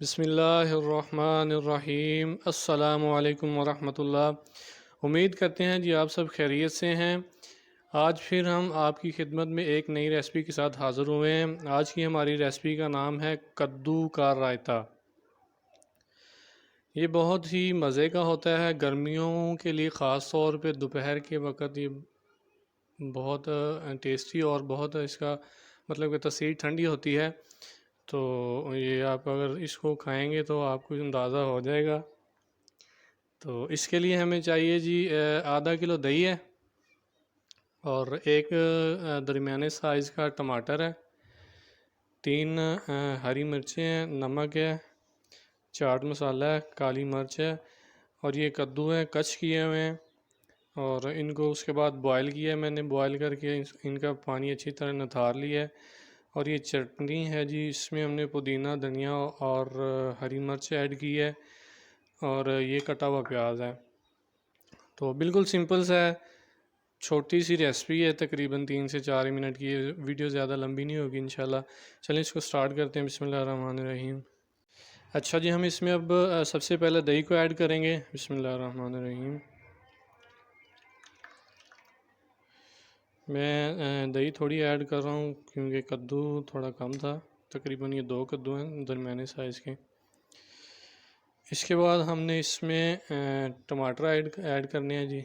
बिस्मिल्लाहिर्रहमानिर्रहीम। अस्सलामु अलैकुम वरहमतुल्लाह। उम्मीद करते हैं जी आप सब खैरियत से हैं। आज फिर हम आपकी खिदमत में एक नई रेसिपी के साथ हाज़िर हुए हैं। आज की हमारी रेसिपी का नाम है कद्दू का रायता। ये बहुत ही मज़े का होता है। गर्मियों के लिए ख़ास तौर पे दोपहर के वक़्त ये बहुत टेस्टी और बहुत इसका मतलब कि तसीर ठंडी होती है। तो ये आप अगर इसको खाएंगे तो आपको अंदाज़ा हो जाएगा। तो इसके लिए हमें चाहिए जी आधा किलो दही है और एक दरमियाने साइज़ का टमाटर है, 3 हरी मिर्चें हैं, नमक है, चाट मसाला है, काली मिर्च है और ये कद्दू है कच किए हुए हैं। और इनको उसके बाद बॉयल किया है मैंने, बॉयल करके इनका पानी अच्छी तरह निथार लिया है। और ये चटनी है जी, इसमें हमने पुदीना, धनिया और हरी मिर्च ऐड की है और ये कटा हुआ प्याज है। तो बिल्कुल सिंपल सा है, छोटी सी रेसिपी है, तकरीबन 3 से 4 मिनट की। ये वीडियो ज़्यादा लंबी नहीं होगी इंशाल्लाह। चलिए इसको स्टार्ट करते हैं। बिस्मिल्लाहिर्रहमानिर्रहीम। अच्छा जी, हम इसमें अब सबसे पहले दही को ऐड करेंगे। बिस्मिल्लाहिर्रहमानिर्रहीम। मैं दही थोड़ी ऐड कर रहा हूँ क्योंकि कद्दू थोड़ा कम था। तकरीबन ये 2 कद्दू हैं दरमियाने साइज़ के। इसके बाद हमने इसमें टमाटर ऐड करने हैं जी।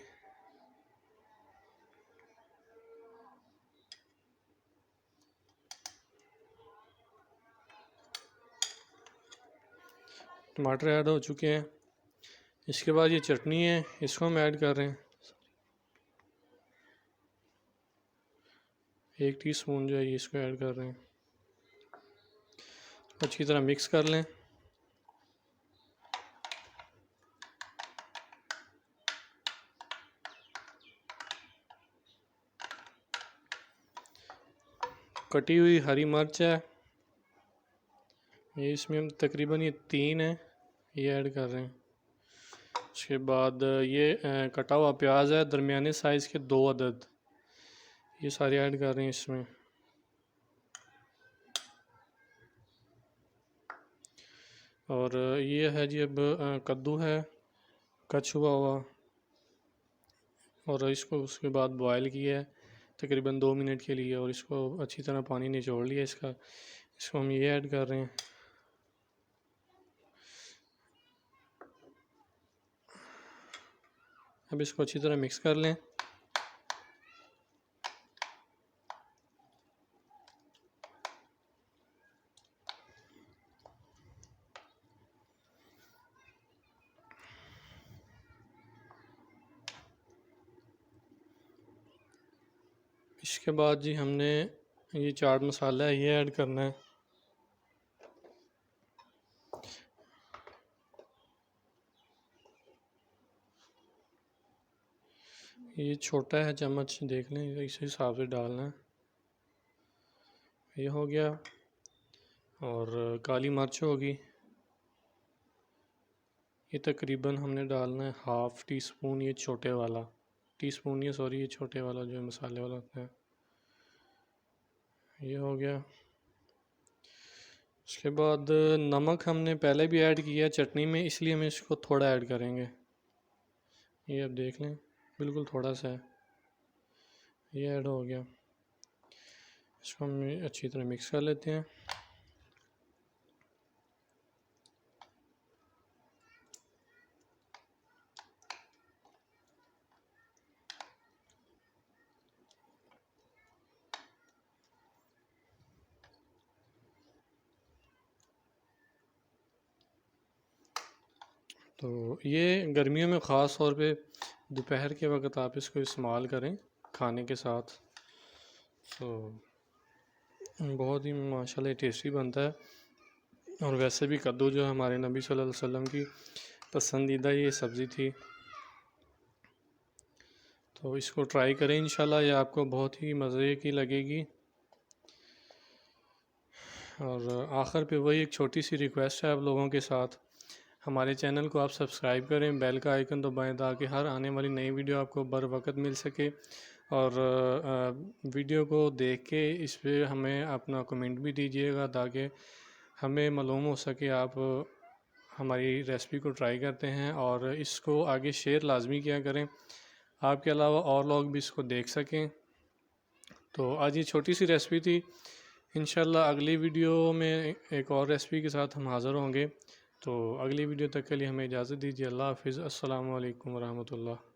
टमाटर ऐड हो चुके हैं। इसके बाद ये चटनी है, इसको हम ऐड कर रहे हैं। 1 टीस्पून जो है ये इसको ऐड कर रहे हैं। अच्छी तरह मिक्स कर लें। कटी हुई हरी मिर्च है, ये इसमें हम तकरीबन ये 3 है, ये ऐड कर रहे हैं। उसके बाद ये कटा हुआ प्याज है दरमियाने साइज़ के 2 अदद, ये सारे ऐड कर रहे हैं इसमें। और ये है जी अब कद्दू है कच हुआ हुआ, और इसको उसके बाद बॉयल किया है तकरीबन 2 मिनट के लिए, और इसको अच्छी तरह पानी निचोड़ लिया इसका। इसको हम ये ऐड कर रहे हैं। अब इसको अच्छी तरह मिक्स कर लें। इसके बाद जी हमने ये चाट मसाला है ये ऐड करना है। ये छोटा है चम्मच, देख लें इस हिसाब से डालना है। ये हो गया। और काली मिर्च होगी, ये तकरीबन हमने डालना है ½ टीस्पून, ये छोटे वाला टीस्पून, ये सॉरी ये छोटे वाला जो मसाले वाला होता है। ये हो गया। उसके बाद नमक हमने पहले भी ऐड किया है चटनी में, इसलिए हम इसको थोड़ा ऐड करेंगे। ये अब देख लें बिल्कुल थोड़ा सा है, ये ऐड हो गया। इसको हम अच्छी तरह मिक्स कर लेते हैं। तो ये गर्मियों में ख़ास तौर पे दोपहर के वक्त आप इसको इस्तेमाल करें खाने के साथ, तो बहुत ही माशाल्लाह टेस्टी बनता है। और वैसे भी कद्दू जो हमारे नबी सल्लल्लाहु अलैहि वसल्लम की पसंदीदा ये सब्ज़ी थी, तो इसको ट्राई करें इंशाल्लाह, ये आपको बहुत ही मज़े की लगेगी। और आखिर पे वही एक छोटी सी रिक्वेस्ट है आप लोगों के साथ, हमारे चैनल को आप सब्सक्राइब करें, बेल का आइकन दबाएं ताकि हर आने वाली नई वीडियो आपको बर वक्त मिल सके। और वीडियो को देख के इस पर हमें अपना कमेंट भी दीजिएगा ताकि हमें मालूम हो सके आप हमारी रेसिपी को ट्राई करते हैं और इसको आगे शेयर लाजमी किया करें, आपके अलावा और लोग भी इसको देख सकें। तो आज ये छोटी सी रेसिपी थी, इंशाल्लाह अगली वीडियो में एक और रेसिपी के साथ हम हाज़िर होंगे। तो अगली वीडियो तक के लिए हमें इजाज़त दीजिए। अल्लाह हाफ़िज़। अस्सलामु अलैकुम वरहमतुल्लाह।